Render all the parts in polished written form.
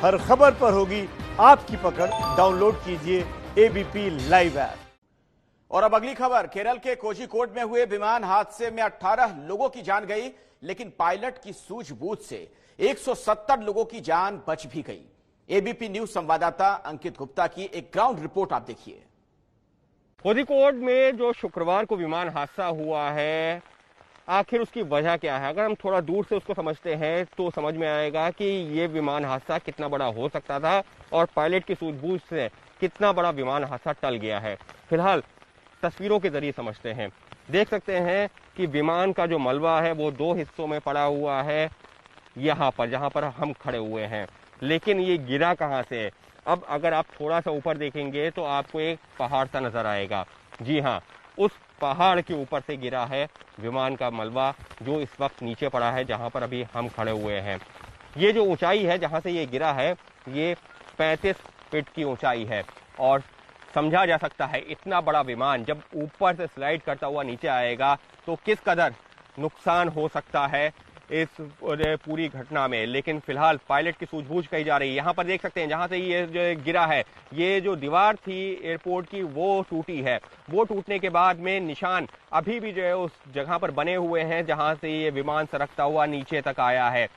हर खबर पर होगी आपकी पकड़। डाउनलोड कीजिए एबीपी लाइव ऐप। और अब अगली खबर, केरल के कोझिकोड में हुए विमान हादसे में 18 लोगों की जान गई, लेकिन पायलट की सूझबूझ से 170 लोगों की जान बच भी गई। एबीपी न्यूज संवाददाता अंकित गुप्ता की एक ग्राउंड रिपोर्ट आप देखिए। कोझिकोड में जो शुक्रवार को विमान हादसा हुआ है, आखिर उसकी वजह क्या है? अगर हम थोड़ा दूर से उसको समझते हैं तो समझ में आएगा कि ये विमान हादसा कितना बड़ा हो सकता था और पायलट की सूझबूझ से कितना बड़ा विमान हादसा टल गया है। फिलहाल तस्वीरों के जरिए समझते हैं। देख सकते हैं कि विमान का जो मलबा है वो दो हिस्सों में पड़ा हुआ है, यहाँ पर जहाँ पर हम खड़े हुए हैं। लेकिन ये गिरा कहाँ से? अब अगर आप थोड़ा सा ऊपर देखेंगे तो आपको एक पहाड़ सा नजर आएगा। जी हाँ, उस पहाड़ के ऊपर से गिरा है विमान का मलबा, जो इस वक्त नीचे पड़ा है जहां पर अभी हम खड़े हुए हैं। ये जो ऊंचाई है जहां से ये गिरा है, ये 35 फीट की ऊंचाई है और समझा जा सकता है इतना बड़ा विमान जब ऊपर से स्लाइड करता हुआ नीचे आएगा तो किस कदर नुकसान हो सकता है इस पूरी घटना में। लेकिन फिलहाल पायलट की सूझबूझ कही जा रही है। यहाँ पर देख सकते हैं जहां से ये जो गिरा है, ये जो दीवार थी एयरपोर्ट की वो टूटी है। वो टूटने के बाद में निशान अभी भी जो है उस जगह पर बने हुए हैं जहां से ये विमान सरकता हुआ नीचे तक आया है।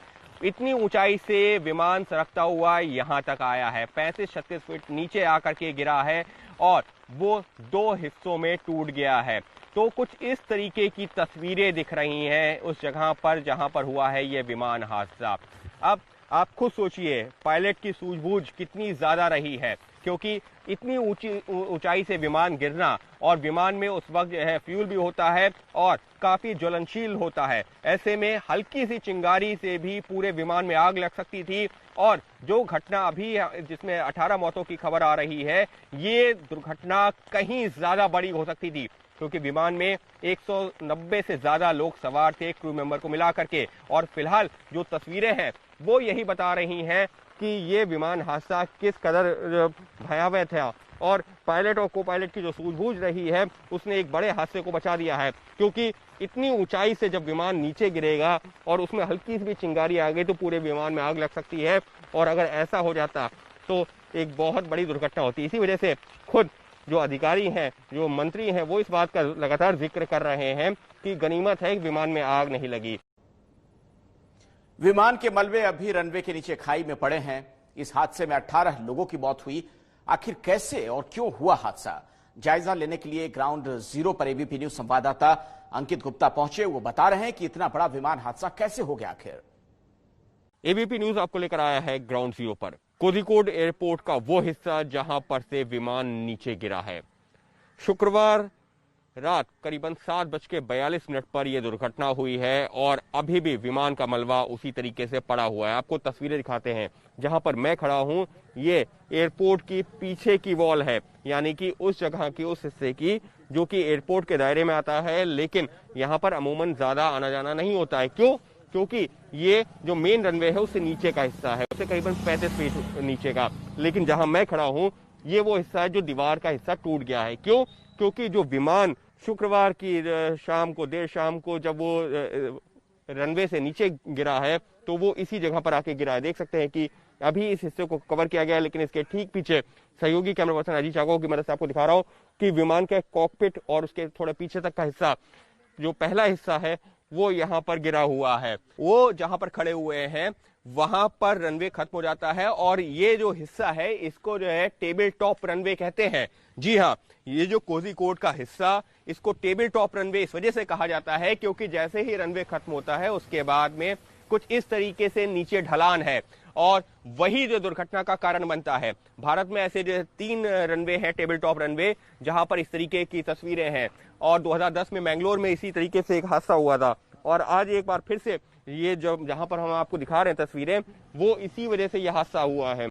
इतनी ऊंचाई से विमान सरकता हुआ यहां तक आया है, 35-36 फीट नीचे आकर के गिरा है और वो दो हिस्सों में टूट गया है। तो कुछ इस तरीके की तस्वीरें दिख रही हैं उस जगह पर जहां पर हुआ है ये विमान हादसा। अब आप खुद सोचिए पायलट की सूझबूझ कितनी ज्यादा रही है, क्योंकि इतनी ऊंचाई से विमान गिरना और विमान में उस वक्त जो है फ्यूल भी होता है और काफी ज्वलनशील होता है। ऐसे में हल्की सी चिंगारी से भी पूरे विमान में आग लग सकती थी और जो घटना अभी जिसमें 18 मौतों की खबर आ रही है, ये दुर्घटना कहीं ज्यादा बड़ी हो सकती थी, क्योंकि विमान में 190 से ज्यादा लोग सवार थे क्रू मेंबर को मिला करके। और फिलहाल जो तस्वीरें हैं वो यही बता रही हैं कि ये विमान हादसा किस कदर भयावह था और पायलट और को पायलट की जो सूझबूझ रही है उसने एक बड़े हादसे को बचा दिया है। क्योंकि इतनी ऊंचाई से जब विमान नीचे गिरेगा और उसमें हल्की सी भी चिंगारी आ गई तो पूरे विमान में आग लग सकती है और अगर ऐसा हो जाता तो एक बहुत बड़ी दुर्घटना होती। इसी वजह से खुद जो अधिकारी हैं, जो मंत्री हैं, वो इस बात का लगातार जिक्र कर रहे हैं कि गनीमत है कि विमान में आग नहीं लगी। विमान के मलबे अभी रनवे के नीचे खाई में पड़े हैं। इस हादसे में 18 लोगों की मौत हुई। आखिर कैसे और क्यों हुआ हादसा, जायजा लेने के लिए ग्राउंड जीरो पर एबीपी न्यूज संवाददाता अंकित गुप्ता पहुंचे। वो बता रहे हैं कि इतना बड़ा विमान हादसा कैसे हो गया आखिर। एबीपी न्यूज आपको लेकर आया है ग्राउंड जीरो पर, कोझिकोड एयरपोर्ट का वो हिस्सा जहां पर से विमान नीचे गिरा है। शुक्रवार रात करीबन 7:42 पर यह दुर्घटना हुई है और अभी भी विमान का मलबा उसी तरीके से पड़ा हुआ है। आपको तस्वीरें दिखाते हैं। जहां पर मैं खड़ा हूं ये एयरपोर्ट की पीछे की वॉल है, यानी कि उस जगह की, उस हिस्से की जो कि एयरपोर्ट के दायरे में आता है, लेकिन यहाँ पर अमूमन ज्यादा आना जाना नहीं होता है। क्यों? क्योंकि ये जो मेन रनवे है उससे नीचे का हिस्सा है, उससे करीबन 35 फीट नीचे का। लेकिन जहां मैं खड़ा हूं ये वो हिस्सा है जो दीवार का हिस्सा टूट गया है। क्यों? क्योंकि जो विमान शुक्रवार की देर शाम को जब वो रनवे से नीचे गिरा है तो वो इसी जगह पर आके गिरा है। देख सकते हैं कि अभी इस हिस्से को कवर किया गया है, लेकिन इसके ठीक पीछे सहयोगी कैमरा पर्सन अजीत चाको की मदद से आपको दिखा रहा हूं कि विमान के कॉकपिट और उसके थोड़े पीछे तक का हिस्सा, जो पहला हिस्सा है वो यहाँ पर गिरा हुआ है। वो जहां पर खड़े हुए हैं वहां पर रनवे खत्म हो जाता है और ये जो हिस्सा है इसको जो है टेबल टॉप रनवे कहते हैं। जी हाँ, ये जो कोझिकोड का हिस्सा, इसको टेबल टॉप रनवे इस वजह से कहा जाता है क्योंकि जैसे ही रनवे खत्म होता है उसके बाद में कुछ इस तरीके से नीचे ढलान है और वही जो दुर्घटना का कारण बनता है। भारत में ऐसे जो 3 रनवे हैं टेबल टॉप रनवे जहां पर इस तरीके की तस्वीरें हैं और 2010 में मैंगलोर में इसी तरीके से एक हादसा हुआ था और आज एक बार फिर से ये जो जहां पर हम आपको दिखा रहे हैं तस्वीरें, वो इसी वजह से यह हादसा हुआ है।